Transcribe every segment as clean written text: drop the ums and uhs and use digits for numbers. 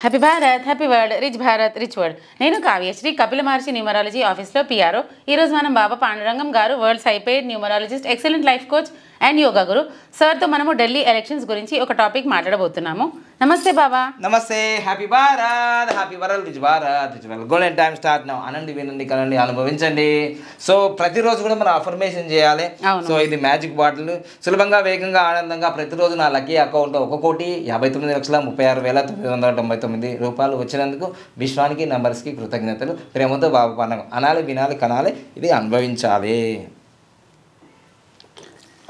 Happy Bharat happy world rich Bharat rich world. నేను Kavyasri Kapila Maharshi numerology ఆఫీస్లో PRO. ఈరోజు మనం బాబా పాండురంగం గారు world's high paid numerologist, excellent life coach and yoga guru సార్తో మనము ఢిల్లీ ఎలక్షన్స్ గురించి ఒక టాపిక్ మాట్లాడబోతున్నాము. నమస్తే బాబా. నమస్తే. Happy Bharat happy world rich Bharat rich world. Golden time start now. అనండి, వినండి, కనండి, అనుభవించండి. సో ప్రతిరోజు కూడా మనం అఫర్మేషన్ చేయాలి. సో ఇది మ్యాజిక్ బాటిల్. సులభంగా, వేగంగా, ఆనందంగా ప్రతిరోజు నా లక్కీ అకౌంట్లో 1,59,36,36,999 రూపాయలు వచ్చినందుకు విశ్వానికి, నంబర్స్కి కృతజ్ఞతలు. ప్రేమతో బాబు పండుగ అనాలి, వినాలి, కనాలి, ఇది అనుభవించాలి.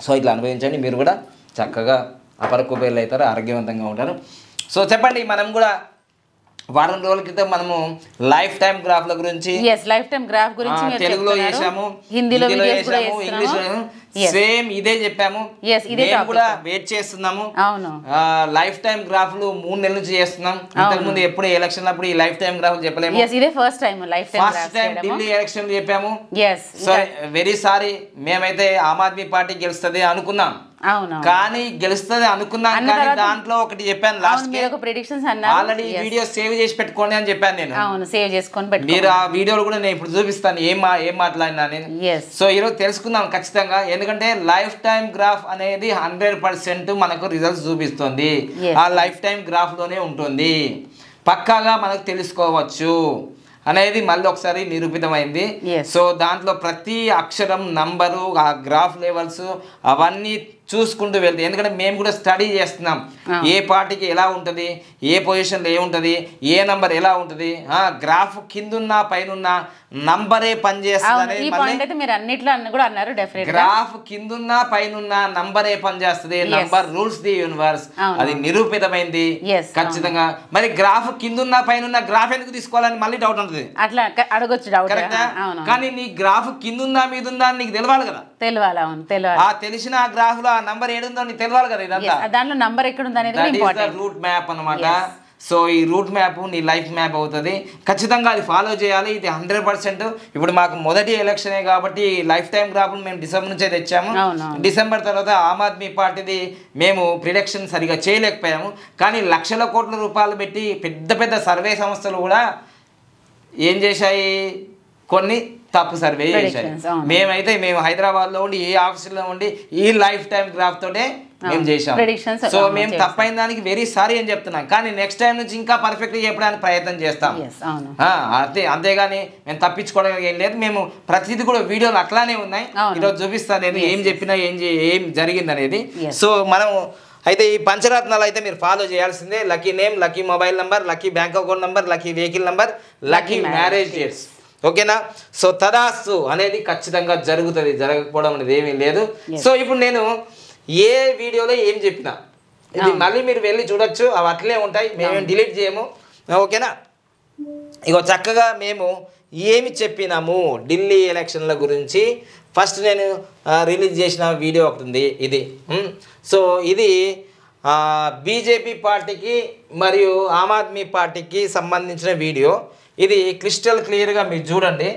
సో ఇట్లా అనుభవించండి. మీరు కూడా చక్కగా అపర కుబేర్లు అవుతారు, ఆరోగ్యవంతంగా ఉంటారు. సో చెప్పండి, మనం కూడా వారం రోజుల క్రితం మనము లైఫ్ టైం గ్రాఫ్ల గురించి తెలుగులో చేసాము, హిందీలో చేసాము, ఇంగ్లీష్లో సేమ్ ఇదే చెప్పాము. మేము కూడా వెయిట్ చేస్తున్నాము. లైఫ్ టైం గ్రాఫ్లు 3 నెలల నుంచి చేస్తున్నాం. ఇంతకుముందు ఎప్పుడు ఎలక్షన్ అప్పుడు ఈ లైఫ్ టైం గ్రాఫ్ చెప్పలేము. ఫస్ట్ టైం ఢిల్లీ ఎలక్షన్ చెప్పాము. వెరీ సారీ, మేమైతే ఆమ్ ఆద్మీ పార్టీ గెలుస్తుంది అనుకున్నాం, కానీ గెలుస్తుంది అనుకున్నాం, కానీ దాంట్లో ఒకటి చెప్పాను లాస్ట్ ఆల్రెడీ వీడియో సేవ్ చేసి పెట్టుకోండి అని చెప్పాను నేను. మీరు ఆ వీడియోలు కూడా నేను ఇప్పుడు చూపిస్తాను ఏం మాట్లాడినా నేను. సో ఈరోజు తెలుసుకుందాం ఖచ్చితంగా, ఎందుకంటే లైఫ్ టైం గ్రాఫ్ అనేది 100% మనకు రిజల్ట్స్ చూపిస్తుంది. ఆ లైఫ్ టైం గ్రాఫ్ లోనే ఉంటుంది, పక్కాగా మనకు తెలుసుకోవచ్చు అనేది మళ్ళీ ఒకసారి నిరూపితమైంది. సో దాంట్లో ప్రతి అక్షరం, నంబరు, ఆ గ్రాఫ్ లెవెల్స్ అవన్నీ చూసుకుంటూ వెళ్తే, ఎందుకంటే మేము కూడా స్టడీ చేస్తున్నాం ఏ పార్టీకి ఎలా ఉంటుంది, ఏ పొజిషన్లో ఏముంటుంది, ఏ నంబర్ ఎలా ఉంటుంది, గ్రాఫ్ కిందున్న పైన నంబరే పనిచేస్తుంది. గ్రాఫ్ కిందున్న పైన నంబరే పనిచేస్తుంది. నంబర్ రూల్స్ ది యూనివర్స్, అది నిరూపితమైంది ఖచ్చితంగా. మరి గ్రాఫ్ కిందున్న పైన గ్రాఫ్ ఎందుకు తీసుకోవాలని మళ్ళీ డౌట్ ఉంటుంది, అట్లా అడగొచ్చు. కరెక్టా? కానీ నీ గ్రాఫ్ కిందుందా మీదుందా నీకు తెలవాలి కదా. తెలిసిన ఆ గ్రాఫ్ లో ఆ నంబర్ ఏడుందో నీకు తెలవాలి కదా. ఇదంతా దాంట్లో నంబర్ ఎక్కడ ఉంది అనేది రూట్ మ్యాప్ అన్నమాట. సో ఈ రూట్ మ్యాప్ నీ లైఫ్ మ్యాప్ అవుతుంది. ఖచ్చితంగా అది ఫాలో చేయాలి. ఇది 100%. ఇప్పుడు మాకు మొదటి ఎలక్షనే కాబట్టి లైఫ్ టైం గ్రాఫ్ మేము డిసెంబర్ నుంచే తెచ్చాము. డిసెంబర్ తర్వాత ఆమ్ ఆద్మీ పార్టీది మేము ప్రిడిక్షన్ సరిగా చేయలేకపోయాము. కానీ లక్షల కోట్ల రూపాయలు పెట్టి పెద్ద పెద్ద సర్వే సంస్థలు కూడా ఏం చేశాయి, కొన్ని తప్పు సర్వే చేశాయి. మేము హైదరాబాద్లో ఉండి ఏ ఆఫీసులో ఉండి ఈ లైఫ్ టైం గ్రాఫ్ తోటే మేము చేసాం. సో మేము తప్పైన దానికి వెరీ సారీ అని చెప్తున్నాం. కానీ నెక్స్ట్ టైం నుంచి ఇంకా పర్ఫెక్ట్గా చెప్పడానికి ప్రయత్నం చేస్తాం. అంతేగాని మేము తప్పించుకోవడం ఏం లేదు. మేము ప్రతిదీ కూడా వీడియోలు అట్లానే ఉన్నాయి. ఈరోజు చూపిస్తాను నేను ఏం చెప్పినా ఏం జరిగింది అనేది. సో మనం అయితే ఈ పంచరత్నాలు అయితే మీరు ఫాలో చేయాల్సిందే. Lucky name, lucky mobile number, lucky bank account number, lucky vehicle number, lucky marriage dates. ఓకేనా? సో తదాస్తు అనేది ఖచ్చితంగా జరుగుతుంది, జరగకపోవడం అనేది ఏమీ లేదు. సో ఇప్పుడు నేను ఏ వీడియోలో ఏం చెప్పినా ఇది మళ్ళీ మీరు వెళ్ళి చూడొచ్చు, అవి అట్లే ఉంటాయి, మేము డిలీట్ చేయము. ఓకేనా? ఇగో చక్కగా మేము ఏమి చెప్పినాము ఢిల్లీ ఎలక్షన్ల గురించి. ఫస్ట్ నేను రిలీజ్ చేసిన వీడియో ఒకటి ఉంది, ఇది. సో ఇది బీజేపీ పార్టీకి మరియు ఆమ్ ఆద్మీ పార్టీకి సంబంధించిన వీడియో. ఇది క్రిస్టల్ క్లియర్గా మీరు చూడండి,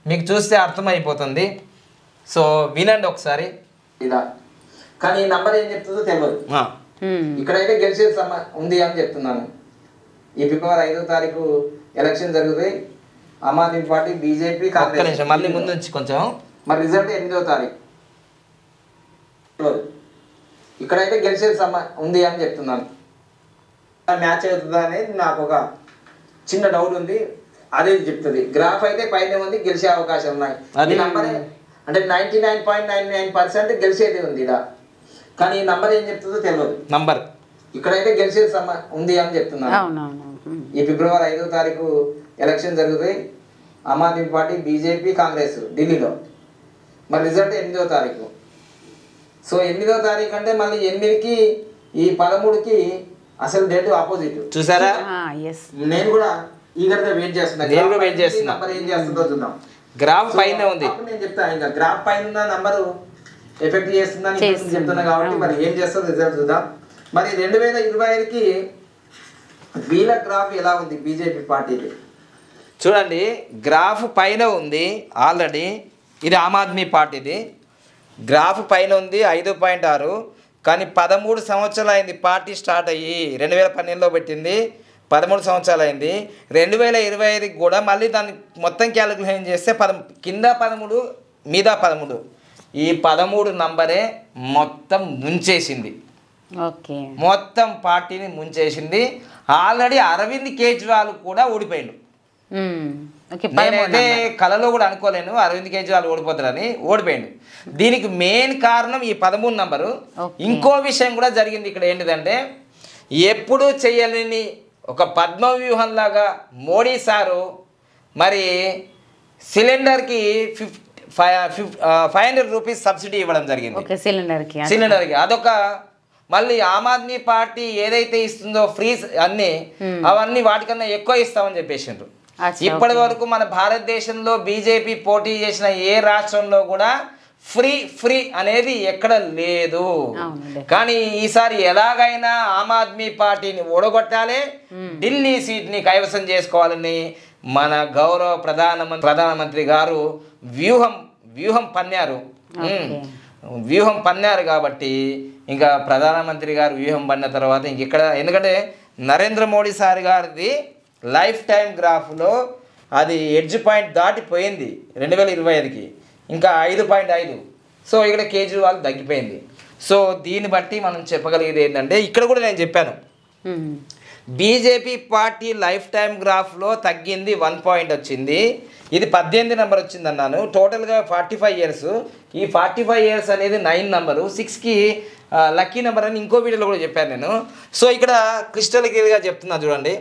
మీకు చూస్తే అర్థమైపోతుంది. సో వినండి ఒకసారి. ఇలా కానీ ఈ నంబర్ ఏం చెప్తుందో తెలియదు. ఇక్కడైతే గెలిచేది ఉంది అని చెప్తున్నాను. ఈ ఫిబ్రవరి 5వ తారీఖు ఎలక్షన్ జరుగుతాయి. Aam Aadmi party, BJP, Congress. మళ్ళీ ముందు నుంచి కొంచెం మరి రిజల్ట్ 8వ తారీఖు. ఇక్కడైతే గెలిచేది ఉంది అని చెప్తున్నాను. మ్యాచ్ అవుతుందా అనేది నాకు ఒక చిన్న డౌట్ ఉంది, అదే చెప్తుంది. గ్రాఫ్ అయితే పైన ఉంది, గెలిచే అవకాశం ఉన్నాయి. ఈ నంబర్ అంటే 99.99% గెలిచేది ఉంది ఇలా. కానీ ఈ నంబర్ ఏం చెప్తుందో తెలియదు. నంబర్ ఇక్కడైతే గెలిచేది ఉంది అని చెప్తున్నాను. ఈ ఫిబ్రవరి 5వ తారీఖు ఎలక్షన్ జరుగుతాయి. ఆమ్ ఆద్మీ పార్టీ, బీజేపీ, కాంగ్రెస్ ఢిల్లీలో. మరి రిజల్ట్ 8వ తారీఖు. సో 8వ తారీఖు అంటే మళ్ళీ 8కి ఈ 13కి అసలు డేట్ ఆపోజిట్. చూసారా? నేను కూడా ఈగర్గా వెయిట్ చేస్తున్నా. నంబర్ ఏం చేస్తుందో చూద్దాం. గ్రాఫ్ పైన ఉంది, నేను చెప్తాను. ఇంకా గ్రాఫ్ పైన నంబరు ఎఫెక్ట్ చేస్తుందని చెప్తున్నా కాబట్టి మరి ఏం చేస్తుందో రిజల్ట్ చూద్దాం. మరి 2025కి వీళ్ళ గ్రాఫ్ ఎలా ఉంది బీజేపీ పార్టీది చూడండి. గ్రాఫ్ పైన ఉంది ఆల్రెడీ. ఇది ఆమ్ ఆద్మీ పార్టీది. గ్రాఫ్ పైన ఉంది 5.6. కానీ 13 సంవత్సరాలు అయింది పార్టీ స్టార్ట్ అయ్యి. 2012లో పెట్టింది, 13 సంవత్సరాలు అయింది. 2025కి కూడా మళ్ళీ దాన్ని మొత్తం క్యాలిక్యులేషన్ చేస్తే కింద 13 మీద 13 ఈ 13 నంబరే మొత్తం ముంచేసింది. ఓకే, మొత్తం పార్టీని ముంచేసింది. ఆల్రెడీ అరవింద్ కేజ్రీవాల్ కూడా ఓడిపోయిండు. నేనైతే కళలో కూడా అనుకోలేను అరవింద్ కేజ్రీవాల్ ఓడిపోతాడని. ఓడిపోయిండు. దీనికి మెయిన్ కారణం ఈ 13 నంబరు. ఇంకో విషయం కూడా జరిగింది ఇక్కడ. ఏంటిదంటే ఎప్పుడూ చేయలేని ఒక పద్మ వ్యూహంలాగా మోడీ సారు మరి సిలిండర్కి 500 రూపీస్ సబ్సిడీ ఇవ్వడం జరిగింది. సిలిండర్కి అదొక మళ్ళీ ఆమ్ ఆద్మీ పార్టీ ఏదైతే ఇస్తుందో ఫ్రీస్ అన్నీ అవన్నీ వాటికన్నా ఎక్కువ ఇస్తామని చెప్పేసిండ్రు. ఇప్పటి వరకు మన భారతదేశంలో బీజేపీ పోటీ చేసిన ఏ రాష్ట్రంలో కూడా ఫ్రీ అనేది ఎక్కడ లేదు. కానీ ఈసారి ఎలాగైనా ఆమ్ ఆద్మీ పార్టీని ఓడగొట్టాలి, ఢిల్లీ సీట్ని కైవసం చేసుకోవాలని మన గౌరవ ప్రధానమంత్రి గారు వ్యూహం పన్నారు కాబట్టి ఇంకా ప్రధానమంత్రి గారు వ్యూహం పన్న తర్వాత ఇంకెక్కడ, ఎందుకంటే నరేంద్ర మోడీ సార్ గారిది లైఫ్ టైం గ్రాఫ్లో అది ఎడ్జ్ పాయింట్ దాటిపోయింది 2025కి, ఇంకా 5.5. సో ఇక్కడ కేజ్రీవాల్ తగ్గిపోయింది. సో దీన్ని బట్టి మనం చెప్పగలిగేది ఏంటంటే ఇక్కడ కూడా నేను చెప్పాను బీజేపీ పార్టీ లైఫ్ టైం గ్రాఫ్లో తగ్గింది 1 పాయింట్ వచ్చింది. ఇది 18 నెంబర్ వచ్చింది అన్నాను. టోటల్గా 45 ఇయర్స్. ఈ 45 ఇయర్స్ అనేది 9 నెంబరు, 6కి లక్కీ నెంబర్ అని ఇంకో వీడియోలో కూడా చెప్పాను నేను. సో ఇక్కడ క్రిస్టల్ క్లియర్గా చెప్తున్నా చూడండి.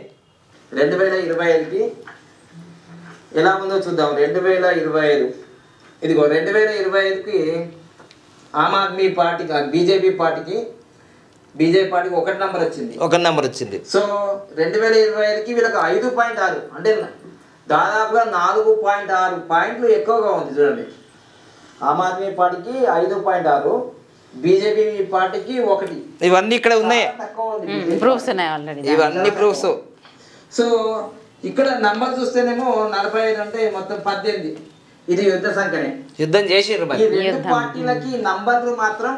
2025కి ఎలా ఉందో చూద్దాం. 2025 ఇదిగో 2025కి ఆమ్ ఆద్మీ పార్టీకి బీజేపీ పార్టీకి 1 నెంబర్ వచ్చింది. సో 2025కి వీళ్ళకి 5.6 అంటే దాదాపుగా 4.6 పాయింట్లు ఎక్కువగా ఉంది చూడండి. ఆమ్ ఆద్మీ పార్టీకి 5.6, బీజేపీ పార్టీకి 1. ఇవన్నీ ఇక్కడ ఉన్నాయి, ఇవన్నీ ప్రూఫ్స్. సో ఇక్కడ నంబర్ చూస్తేనేమో 45 అంటే మొత్తం 18. ఇది యుద్ధ సంఖ్యనే, యుద్ధం చేసిర్రు. ఈ రెండు పార్టీలకి నంబర్లు మాత్రం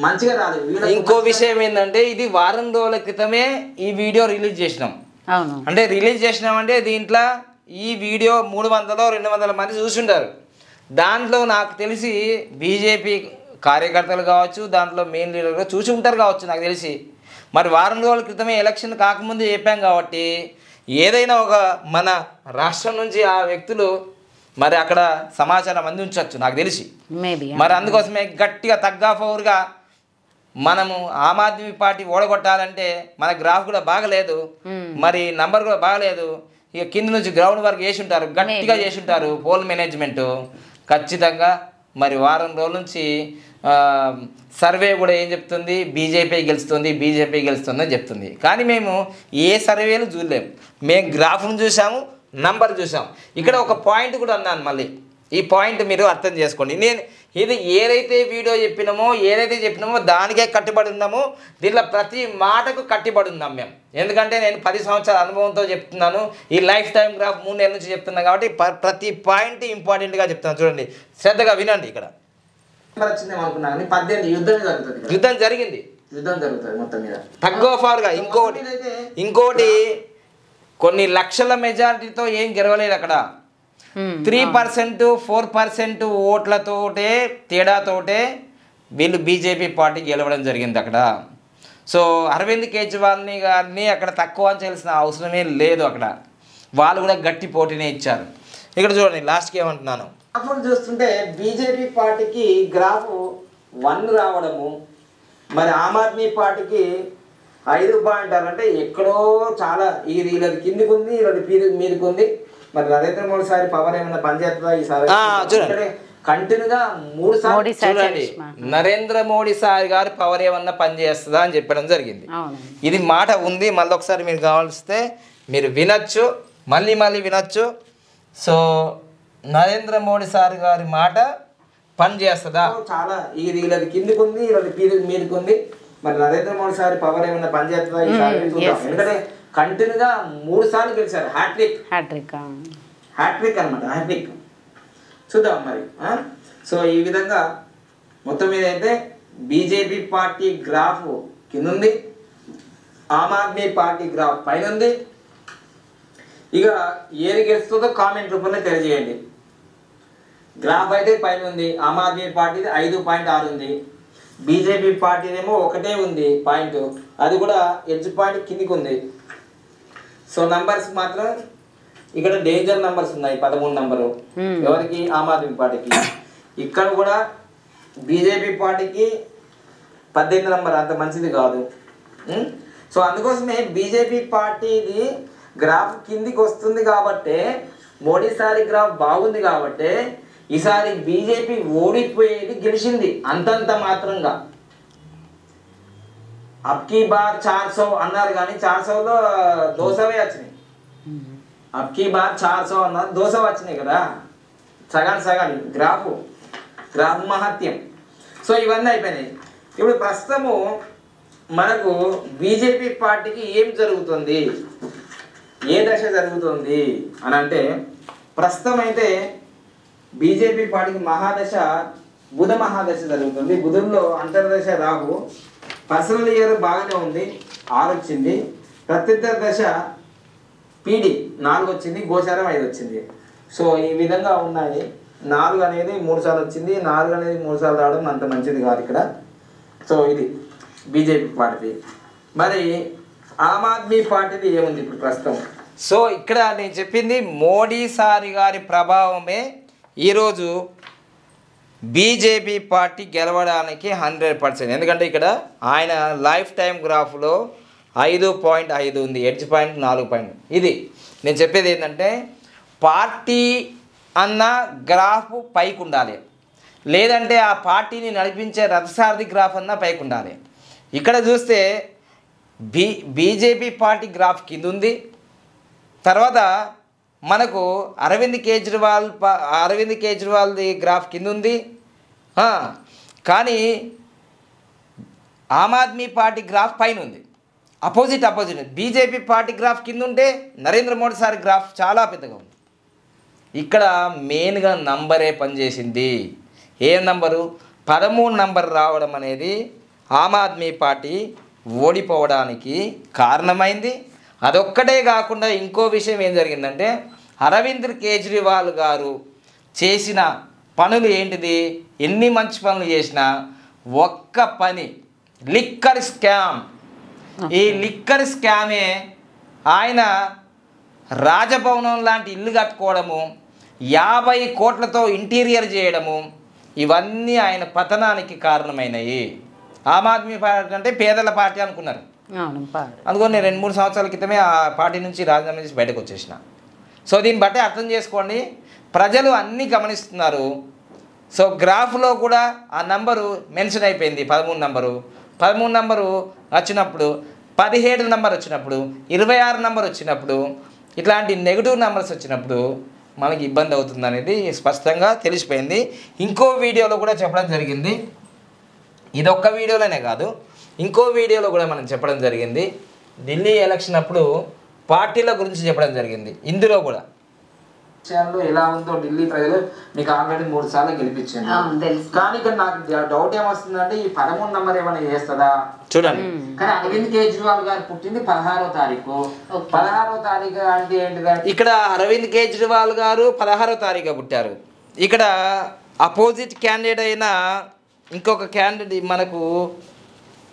మంచిగా రాలేదు. ఇంకో విషయం ఏంటంటే ఇది వారం రోజుల క్రితమే ఈ వీడియో రిలీజ్ చేసినాం. అంటే రిలీజ్ చేసినామంటే దీంట్లో ఈ వీడియో 300-200 మంది చూసుంటారు. దాంట్లో నాకు తెలిసి బీజేపీ కార్యకర్తలు కావచ్చు, దాంట్లో మెయిన్ లీడర్గా చూసి ఉంటారు కావచ్చు నాకు తెలిసి. మరి వారం రోజుల క్రితమే ఎలక్షన్ కాకముందు చెప్పాం కాబట్టి ఏదైనా ఒక మన రాష్ట్రం నుంచి ఆ వ్యక్తులు మరి అక్కడ సమాచారం అందించవచ్చు నాకు తెలిసి. మరి అందుకోసమే గట్టిగా తగ్గాఫోర్గా మనము ఆమ్ ఆద్మీ పార్టీ ఓడగొట్టాలంటే మన గ్రాఫ్ కూడా బాగలేదు, మరి నంబర్ కూడా బాగలేదు. ఇక కింద నుంచి గ్రౌండ్ వర్క్ చేసి ఉంటారు, గట్టిగా చేసి ఉంటారు పోల్ మేనేజ్మెంటు. ఖచ్చితంగా మరి వారం రోజుల నుంచి సర్వే కూడా ఏం చెప్తుంది, బీజేపీ గెలుస్తుంది అని చెప్తుంది. కానీ మేము ఏ సర్వేలు చూడలేము, మేము గ్రాఫ్ను చూసాము, నంబర్ చూసాం. ఇక్కడ ఒక పాయింట్ కూడా అన్నాను, మళ్ళీ ఈ పాయింట్ మీరు అర్థం చేసుకోండి. నేను ఇది ఏదైతే వీడియో చెప్పినామో దానికే కట్టుబడి ఉన్నాము. దీంట్లో ప్రతి మాటకు కట్టుబడి ఉన్నాం మేము. ఎందుకంటే నేను 10 సంవత్సరాల అనుభవంతో చెప్తున్నాను. ఈ లైఫ్ టైం గ్రాఫ్ 3 నెలల నుంచి చెప్తున్నాను కాబట్టి ప్రతి పాయింట్ ఇంపార్టెంట్గా చెప్తాను. చూడండి, శ్రద్ధగా వినండి. ఇక్కడ వచ్చిందేమో అనుకున్నాను, 18 యుద్ధం జరిగింది మొత్తం మీద తగ్గోఫార్గా. ఇంకోటి కొన్ని లక్షల మెజారిటీతో ఏం గెలవలేదు అక్కడ. 3%, 4% ఓట్లతోటే తేడాతోటే వీళ్ళు బీజేపీ పార్టీ గెలవడం జరిగింది అక్కడ. సో అరవింద్ కేజ్రీవాల్ని గారిని అక్కడ తక్కువ చేయాల్సిన అవసరమే లేదు. అక్కడ వాళ్ళు కూడా గట్టి పోటీనే ఇచ్చారు. ఇక్కడ చూడండి లాస్ట్కి ఏమంటున్నాను, అప్పుడు చూస్తుంటే బీజేపీ పార్టీకి గ్రాఫ్ 1 రావడము, మరి ఆమ్ ఆద్మీ పార్టీకి 5.6 అంటే ఎక్కడో చాలా వీళ్ళది కిందికి ఉంది, వీళ్ళది మీదకి ఉంది. మరి నరేంద్ర మోడీ సారి పవర్ ఏమైనా పనిచేస్తుందా ఈసారి? చూడండి కంటిన్యూగా 3 సార్లు చూడండి నరేంద్ర మోడీ సార్ గారి పవర్ ఏమన్నా పనిచేస్తుందా అని చెప్పడం జరిగింది. ఇది మాట ఉంది, మళ్ళీ ఒకసారి మీరు కావాల్స్తే మీరు వినొచ్చు, మళ్ళీ వినొచ్చు. సో నరేంద్ర మోడీ సార్ గారి మాట పనిచేస్తుందా? చాలా వీళ్ళది కిందికి ఉంది, వీళ్ళది మీదకి ఉంది. మరి నరేంద్ర మోడీ సార్ పవర్ ఏమైనా పనిచేస్తుందా ఈసారి చూద్దాం. ఎందుకంటే కంటిన్యూగా 3 సార్లు గెలిచారు. హ్యాట్రిక్ అనమాట. చూద్దాం మరి. సో ఈ విధంగా మొత్తం మీద అయితే బీజేపీ పార్టీ గ్రాఫ్ కింద ఉంది, ఆమ్ ఆద్మీ పార్టీ గ్రాఫ్ పైన ఉంది. ఇక ఏది గెలుస్తుందో కామెంట్ రూపంలో తెలియజేయండి. గ్రాఫ్ అయితే పైన ఉంది. ఆమ్ ఆద్మీ పార్టీది 5.6 ఉంది. బీజేపీ పార్టీదేమో ఒకటే ఉంది పాయింట్, అది కూడా ఎడ్జ్ పాయింట్ కిందికి ఉంది. సో నంబర్స్ మాత్రం ఇక్కడ డేంజర్ నంబర్స్ ఉన్నాయి. 13 నంబరు ఎవరికి? ఆమ్ ఆద్మీ పార్టీకి. ఇక్కడ కూడా బీజేపీ పార్టీకి 18 నంబర్ అంత మంచిది కాదు. సో అందుకోసమే బీజేపీ పార్టీది గ్రాఫ్ కిందికి వస్తుంది కాబట్టి, మోడీ సారి గ్రాఫ్ బాగుంది కాబట్టి ఈసారి బీజేపీ ఓడిపోయేది గెలిచింది అంతంత మాత్రంగా. అబ్కీ బార్ 400 అన్నారు కానీ 400లో 200 వచ్చినాయి. అబ్కీ బార్ 400 అన్నారు, 200 వచ్చినాయి కదా. సగానికి గ్రాఫ్ మహత్యం. సో ఇవన్నీ అయిపోయినాయి. ఇప్పుడు ప్రస్తుతము మనకు బీజేపీ పార్టీకి ఏం జరుగుతుంది, ఏ దశ జరుగుతుంది అని అంటే, ప్రస్తుతం అయితే బీజేపీ పార్టీకి మహాదశ బుధ మహాదశ జరుగుతుంది. బుధంలో అంతర్దశ రాహు. పర్సనల్ ఇయర్ బాగానే ఉంది, 6 వచ్చింది. ప్రత్యర్థ దశ పీడి 4 వచ్చింది, గోచారం 5 వచ్చింది. సో ఈ విధంగా ఉన్నాయి. 4 అనేది 3 సార్లు వచ్చింది, 4 అనేది 3 సార్లు రావడం అంత మంచిది కాదు ఇక్కడ. సో ఇది బీజేపీ పార్టీ. మరి ఆమ్ ఆద్మీ పార్టీది ఏముంది ఇప్పుడు ప్రస్తుతం? సో ఇక్కడ నేను చెప్పింది మోడీ సారి గారి ప్రభావమే ఈరోజు బీజేపీ పార్టీ గెలవడానికి 100%. ఎందుకంటే ఇక్కడ ఆయన లైఫ్ టైం గ్రాఫ్లో 5.5 ఉంది, ఎడ్జ్ పాయింట్ 4 పాయింట్. ఇది నేను చెప్పేది ఏంటంటే, పార్టీ అన్న గ్రాఫ్ పైకి ఉండాలి, లేదంటే ఆ పార్టీని నడిపించే రథసారథి గ్రాఫ్ అన్న పైకి ఉండాలి. ఇక్కడ చూస్తే బీజేపీ పార్టీ గ్రాఫ్ కింద ఉంది. తర్వాత మనకు అరవింద్ కేజ్రీవాల్ది గ్రాఫ్ కింద ఉంది. కానీ ఆమ్ ఆద్మీ పార్టీ గ్రాఫ్ పైన ఉంది. అపోజిట్ బీజేపీ పార్టీ గ్రాఫ్ కింద ఉంటే నరేంద్ర మోడీ సార్ గ్రాఫ్ చాలా పెద్దగా ఉంది. ఇక్కడ మెయిన్గా నంబరే పనిచేసింది. ఏ నంబరు? 13 నంబర్ రావడం అనేది ఆమ్ ఆద్మీ పార్టీ ఓడిపోవడానికి కారణమైంది. అదొక్కటే కాకుండా ఇంకో విషయం ఏం జరిగిందంటే, అరవింద్ కేజ్రీవాల్ గారు చేసిన పనులు ఏంటిది? ఎన్ని మంచి పనులు చేసినా ఒక్క పని లిక్కర్ స్కామ్. ఈ లిక్కర్ స్కామే ఆయన రాజభవనం లాంటి ఇల్లు కట్టుకోవడము, 50 కోట్లతో ఇంటీరియర్ చేయడము, ఇవన్నీ ఆయన పతనానికి కారణమైనవి. ఆమ్ ఆద్మీ పార్టీ అంటే పేదల పార్టీ అనుకున్నారు. అందుకని నేను 2-3 సంవత్సరాల క్రితమే ఆ పార్టీ నుంచి రాజీనామా చేసి బయటకు వచ్చేసిన. సో దీన్ని బట్టి అర్థం చేసుకోండి, ప్రజలు అన్నీ గమనిస్తున్నారు. సో గ్రాఫ్లో కూడా ఆ నంబరు మెన్షన్ అయిపోయింది. 13 నంబరు వచ్చినప్పుడు, 17 నంబర్ వచ్చినప్పుడు, 26 నంబర్ వచ్చినప్పుడు, ఇట్లాంటి నెగిటివ్ నెంబర్స్ వచ్చినప్పుడు మనకి ఇబ్బంది అవుతుంది అనేది స్పష్టంగా తెలిసిపోయింది. ఇంకో వీడియోలో కూడా చెప్పడం జరిగింది. ఇదొక్క వీడియోలోనే కాదు, ఇంకో వీడియోలో కూడా మనం చెప్పడం జరిగింది. ఢిల్లీ ఎలక్షన్ అప్పుడు పార్టీల గురించి చెప్పడం జరిగింది. ఇందులో కూడా విషయాల్లో ఎలా ఉందో ఢిల్లీ ప్రజలు మీకు ఆల్రెడీ 3 సార్లు గెలిపించాను. కానీ ఇక్కడ నాకు డౌట్ ఏమొస్తుందంటే, ఈ 13 నంబర్ ఏమైనా చేస్తుందా చూడండి. కానీ అరవింద్ కేజ్రీవాల్ గారు పుట్టింది 16వ తారీఖు. 16వ తారీఖు అంటే ఏంటిదంటే, ఇక్కడ అరవింద్ కేజ్రీవాల్ గారు 16వ తారీఖు పుట్టారు. ఇక్కడ అపోజిట్ క్యాండిడేట్ అయిన ఇంకొక క్యాండిడేట్ మనకు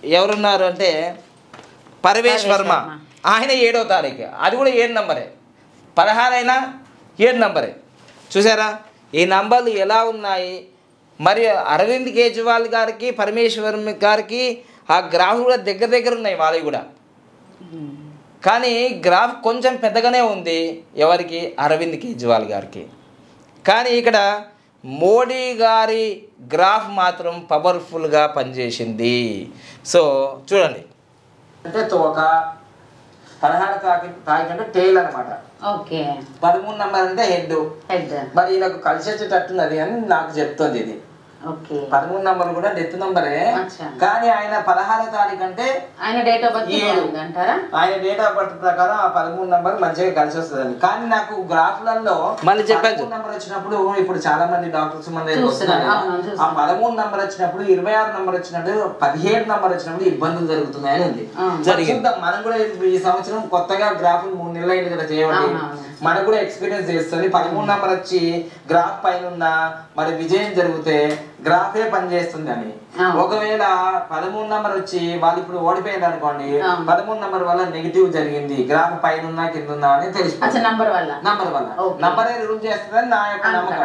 ఎవరున్నారు అంటే పరవేష్ వర్మ, ఆయన 7వ తారీఖు, అది కూడా 7 నంబరే. 16 అయినా 7 నంబరే. చూసారా ఈ నంబర్లు ఎలా ఉన్నాయి? మరి అరవింద్ కేజ్రీవాల్ గారికి, పరమేశ్వర్ గారికి ఆ గ్రాఫ్ కూడా దగ్గర ఉన్నాయి వాళ్ళవి కూడా. కానీ గ్రాఫ్ కొంచెం పెద్దగానే ఉంది ఎవరికి? అరవింద్ కేజ్రీవాల్ గారికి. కానీ ఇక్కడ మోడీ గారి గ్రాఫ్ మాత్రం పవర్ఫుల్గా పనిచేసింది. సో చూడండి, అంటే తోక, 16 తారీఖు అంటే టైల్ అనమాట. 13 నంబర్ అంటే హెడ్. మరి నాకు కలిసి వచ్చేటట్టున్నది అని నాకు చెప్తుంది ఇది. 13 నంబర్ కూడా డెత్ నంబరే. కానీ ఆయన 16వ తారీఖు అంటే ఆయన డేట్ ఆఫ్ బర్త్ ప్రకారం ఆ 13 నంబర్ మంచిగా కలిసి వస్తుంది. కానీ నాకు గ్రాఫ్లలో మళ్ళీ చెప్పాను నంబర్ వచ్చినప్పుడు, ఇప్పుడు చాలా మంది డాక్టర్స్ మన దగ్గర వస్తున్నారు. ఆ 13 నంబర్ వచ్చినప్పుడు, 26 నంబర్ వచ్చినప్పుడు, 17 నంబర్ వచ్చినప్పుడు ఇబ్బందులు జరుగుతున్నాయని ఉంది. జరిగింది. మనం కూడా ఈ సంవత్సరం కొత్తగా గ్రాఫ్ 3 నెలలు అయింది కదా చేయబడి. మనకు కూడా ఎక్స్పీరియన్స్ చేస్తుంది. 13 నంబర్ వచ్చి గ్రాఫ్ పైన ఉన్న మరి విజయం జరిగితే గ్రాఫే పనిచేస్తుంది అని. ఒకవేళ 13 నంబర్ వచ్చి వాళ్ళు ఇప్పుడు ఓడిపోయింది అనుకోండి, 13 నంబర్ వల్ల నెగిటివ్ జరిగింది, గ్రాఫ్ పైన ఉన్నా కింద ఉన్నా అని తెలిసిపోతుంది. నంబర్ నంబరే రూల్ చేస్తుందని నా యొక్క నమ్మకం.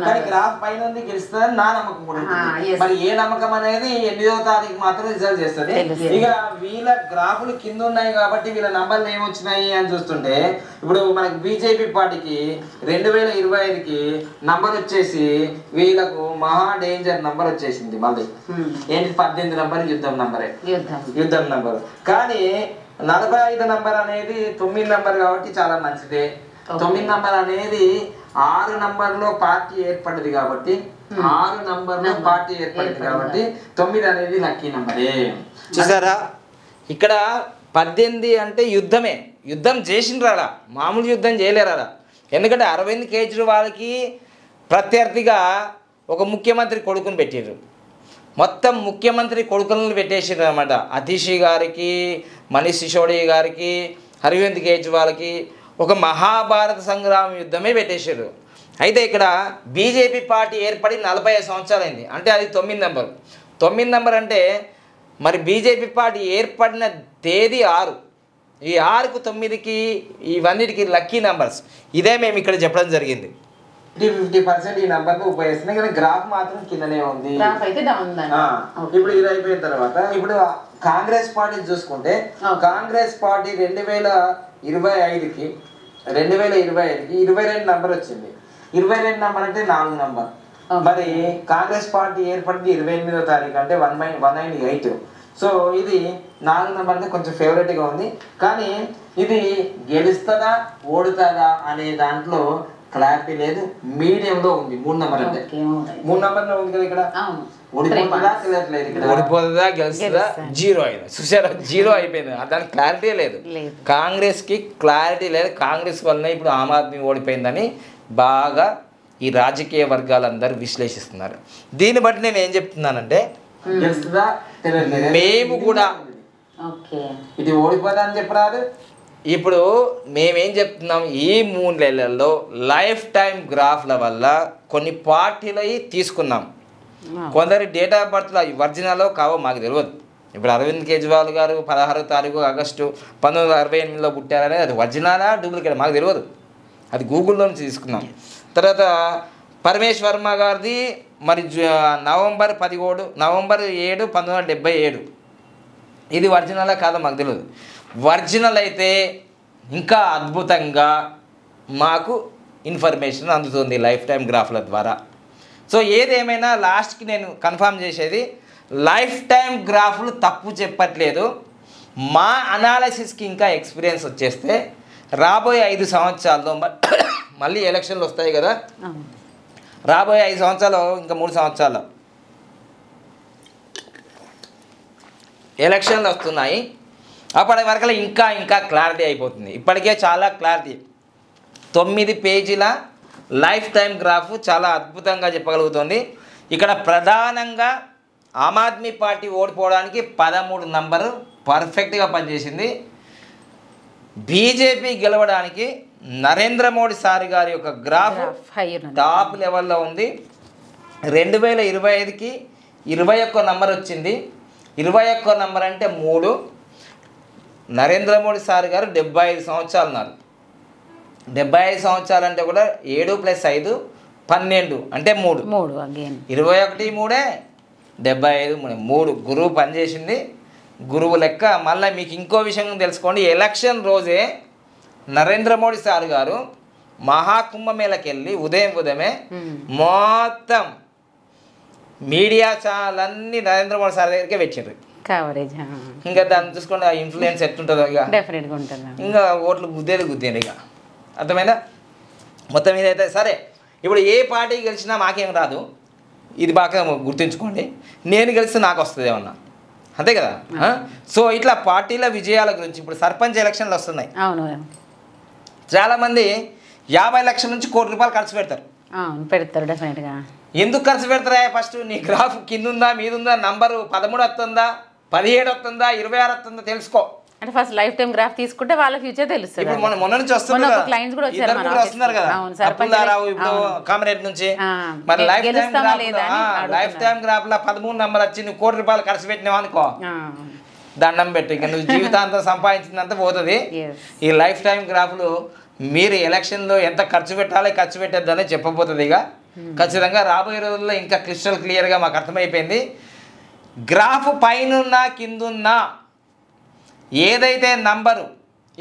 కానీ గ్రాఫ్ పైన ఉంది గెలుస్తుందని నా నమ్మకం కూడా ఉంటుంది. మరి ఏ నమ్మకం అనేది 8వ తారీఖు మాత్రం రిజల్ట్ చేస్తుంది. ఇక వీళ్ళ గ్రాఫ్లు కింద ఉన్నాయి కాబట్టి వీళ్ళ నంబర్లు ఏమొచ్చినాయి అని చూస్తుంటే ఇప్పుడు మనకి బీజేపీ పార్టీకి 2025కి నంబర్ వచ్చేసి వీళ్ళకు మహా డేంజర్ నంబర్ వచ్చేసింది. మళ్ళీ ఏంటి 18 నంబర్ యుద్ధం నంబరే, యుద్ధం నంబర్. కానీ 45 నంబర్ అనేది 9 నంబర్ కాబట్టి చాలా మంచిదే. 9 నంబర్ అనేది 6 నంబర్లో పార్టీ ఏర్పడింది కాబట్టి 6 నంబర్లో పార్టీ ఏర్పడింది కాబట్టి 9 అనేది లక్కీ నంబరే. చూసారా ఇక్కడ 18 అంటే యుద్ధమే, యుద్ధం చేసిండ్రాడా, మామూలు యుద్ధం చేయలేరాడా. ఎందుకంటే అరవింద్ కేజ్రీవాల్కి ప్రత్యర్థిగా ఒక ముఖ్యమంత్రి కొడుకుని పెట్టారు. మొత్తం ముఖ్యమంత్రి కొడుకులను పెట్టేసారు అనమాట. అతిషి గారికి, మనీష్ సిసోడియా గారికి, అరవింద్ కేజ్రీవాల్కి ఒక మహాభారత సంగ్రామ యుద్ధమే పెట్టేశారు. అయితే ఇక్కడ బీజేపీ పార్టీ ఏర్పడి 45 సంవత్సరాలైంది. అంటే అది 9 నంబర్. 9 నంబర్ అంటే మరి బీజేపీ పార్టీ ఏర్పడిన తేదీ 6. ఈ 6కు 9కి ఇవన్నిటికి లక్కీ నంబర్స్. ఇదే మేము ఇక్కడ చెప్పడం జరిగింది. 50% ఈ నంబర్ని ఉపయోగిస్తున్నాయి. కానీ గ్రాఫ్ మాత్రం కిందనే ఉంది. ఇప్పుడు ఇది అయిపోయిన తర్వాత ఇప్పుడు కాంగ్రెస్ పార్టీ చూసుకుంటే కాంగ్రెస్ పార్టీ 2025కి 22 నంబర్ వచ్చింది. 22 నంబర్ అంటే 4 నంబర్. మరి కాంగ్రెస్ పార్టీ ఏర్పడింది 28వ తారీఖు అంటే 198. సో ఇది 4 నంబర్ అంటే కొంచెం ఫేవరెట్గా ఉంది. కానీ ఇది గెలుస్తుందా ఓడుతుందా అనే దాంట్లో క్లారిటీ లేదు. మీడియంలో ఉంది. 3 నంబర్ అంటే 3 నంబర్లో ఉంది కదా. ఇక్కడ ఓడిపోతుందా తెలియట్లేదు. ఇక్కడ ఓడిపోతుందా గెలుస్తుందా 0 అయింది. చూసారా 0 అయిపోయింది. దానికి క్లారిటీ లేదు. కాంగ్రెస్కి క్లారిటీ లేదు. కాంగ్రెస్ వల్లనే ఇప్పుడు ఆమ్ ఆద్మీ ఓడిపోయిందని బాగా ఈ రాజకీయ వర్గాలందరూ విశ్లేషిస్తున్నారు. దీన్ని బట్టి నేను ఏం చెప్తున్నానంటే గెలుస్తుందా తెలియట్లేదు. మేము కూడా ఇది ఓడిపోదా అని చెప్పరాదు. ఇప్పుడు మేమేం చెప్తున్నాం, ఈ 3 నెలల్లో లైఫ్ టైం గ్రాఫ్ల వల్ల కొన్ని పార్టీలవి తీసుకున్నాం. కొందరి డేట్ ఆఫ్ బర్త్లో ఒరిజినల్లో కావో మాకు తెలియదు. ఇప్పుడు అరవింద్ కేజ్రీవాల్ గారు 16వ తారీఖు ఆగస్టు 1968లో పుట్టారనేది అది ఒరిజినలా డూప్లికేట్ మాకు తెలియదు. అది గూగుల్లో నుంచి తీసుకున్నాం. తర్వాత పరమేష్ వర్మ గారిది మరి నవంబర్ 7 1977. ఇది ఒరిజినలా కాదో మాకు తెలియదు. ఒరిజినల్ అయితే ఇంకా అద్భుతంగా మాకు ఇన్ఫర్మేషన్ అందుతుంది లైఫ్ టైం గ్రాఫ్ల ద్వారా. సో ఏదేమైనా లాస్ట్కి నేను కన్ఫర్మ్ చేసేది లైఫ్ టైం గ్రాఫ్లు తప్పు చెప్పట్లేదు. మా అనాలసిస్కి ఇంకా ఎక్స్పీరియన్స్ వచ్చేస్తే రాబోయే 5 సంవత్సరాల్లో మళ్ళీ ఎలక్షన్లు వస్తాయి కదా. రాబోయే 5 సంవత్సరాలు ఇంకా 3 సంవత్సరాల్లో ఎలక్షన్లు వస్తున్నాయి. అప్పటి వరకు ఇంకా క్లారిటీ అయిపోతుంది. ఇప్పటికే చాలా క్లారిటీ. 9 పేజీల లైఫ్ టైం గ్రాఫ్ చాలా అద్భుతంగా చెప్పగలుగుతుంది. ఇక్కడ ప్రధానంగా ఆమ్ ఆద్మీ పార్టీ ఓడిపోవడానికి 13 నంబరు పర్ఫెక్ట్గా పనిచేసింది. బీజేపీ గెలవడానికి నరేంద్ర మోడీ సార్ గారి యొక్క గ్రాఫ్ టాప్ లెవెల్లో ఉంది. 2025కి 21 నంబర్ వచ్చింది. 21 నంబర్ అంటే 3. నరేంద్ర మోడీ సార్ గారు 75 సంవత్సరాలు ఉన్నారు. 75 సంవత్సరాలు అంటే కూడా 7 + 5 12 అంటే 3 21 3 75 3 గురువు పనిచేసింది. గురువు లెక్క. మళ్ళీ మీకు ఇంకో విషయం తెలుసుకోండి. ఎలక్షన్ రోజే నరేంద్ర మోడీ సార్ గారు మహాకుంభమేళకి వెళ్ళి ఉదయమే మొత్తం మీడియా ఛానల్ అన్నీ నరేంద్ర మోడీ సార్ దగ్గరికే పెట్టారు. ఇంకా దాన్ని చూసుకోండి ఆ ఇన్ఫ్లుయెన్స్ ఎట్లుంటుందో ఇక డెఫినెట్గా ఉంటుంది. ఇంకా ఓట్లు గుద్దేది ఇక అర్థమైందా. మొత్తం మీద అయితే సరే. ఇప్పుడు ఏ పార్టీ గెలిచినా మాకేం రాదు, ఇది బాగా గుర్తుంచుకోండి. నేను గెలిస్తే నాకు వస్తుంది ఏమన్నా, అంతే కదా. సో ఇట్లా పార్టీల విజయాల గురించి ఇప్పుడు సర్పంచ్ ఎలక్షన్లు వస్తున్నాయి. చాలామంది 50 లక్షల నుంచి ₹1 కోటి ఖర్చు పెడతారు. డెఫినెట్గా ఎందుకు ఖర్చు పెడతారా? ఫస్ట్ నీ గ్రాఫ్ కింద ఉందా మీద ఉందా, నంబరు 13 వస్తుందా, 17 వస్తుందా, 26 వస్తుందా తెలుసుకో. అంటే ఫస్ట్ లైఫ్ టైం గ్రాఫ్ తీసుకుంటే వాళ్ళ ఫ్యూచర్ తెలుస్తుంది. ఇప్పుడు మొన్న నుంచి వస్తున్నారు క్లయింట్స్ కూడా వచ్చారు మన వస్తున్నారు కదా, అప్పులారావు ఇప్పుడు కామరేడ్ నుంచి. మరి లైఫ్ టైం గ్రాఫ్ లా 13 నంబర్ వచ్చి నువ్వు ₹1 కోటి ఖర్చు పెట్టినావు అనుకో, దండం పెట్టి ఇక నువ్వు జీవితాంతం సంపాదించినంత పోతుంది. ఈ లైఫ్ టైం గ్రాఫ్లు మీరు ఎలక్షన్లో ఎంత ఖర్చు పెట్టాలి ఖర్చు పెట్టద్దని చెప్పబోతుంది. ఇక ఖచ్చితంగా రాబోయే రోజుల్లో ఇంకా క్రిస్టల్ క్లియర్గా మాకు అర్థమైపోయింది. గ్రాఫ్ పైనున్న కిందున్న ఏదైతే నంబరు,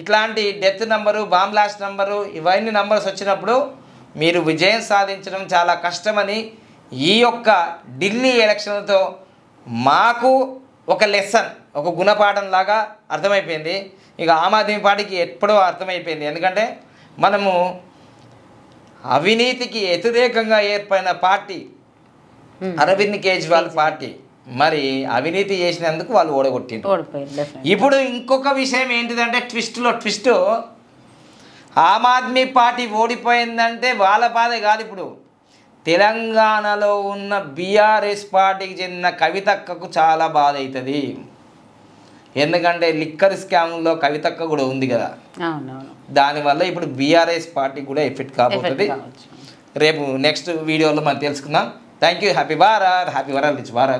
ఇట్లాంటి death number, bomb blast number, ఇవన్నీ నంబర్స్ వచ్చినప్పుడు మీరు విజయం సాధించడం చాలా కష్టమని ఈ యొక్క ఢిల్లీ ఎలక్షన్లతో మాకు ఒక లెసన్, ఒక గుణపాఠం లాగా అర్థమైపోయింది. ఇక ఆమ్ ఆద్మీ పార్టీకి ఎప్పుడో అర్థమైపోయింది. ఎందుకంటే మనము అవినీతికి వ్యతిరేకంగా ఏర్పడిన పార్టీ అరవింద్ కేజ్రీవాల్ పార్టీ. మరి అవినీతి చేసినందుకు వాళ్ళు ఓడగొట్టిండ్రు. ఇప్పుడు ఇంకొక విషయం ఏంటిదంటే ట్విస్ట్, ఆమ్ ఆద్మీ పార్టీ ఓడిపోయిందంటే వాళ్ళ బాధ కాదు. ఇప్పుడు తెలంగాణలో ఉన్న బీఆర్ఎస్ పార్టీకి చెందిన కవితక్కకు చాలా బాధ అవుతుంది. ఎందుకంటే లిక్కర్ స్కామ్లో కవితక్క కూడా ఉంది కదా, దానివల్ల ఇప్పుడు బీఆర్ఎస్ పార్టీ కూడా ఎఫెక్ట్ కాబోతుంది. రేపు నెక్స్ట్ వీడియోలో మనం తెలుసుకుందాం. Thank you. Happy Bharat, happy world rich Bharat.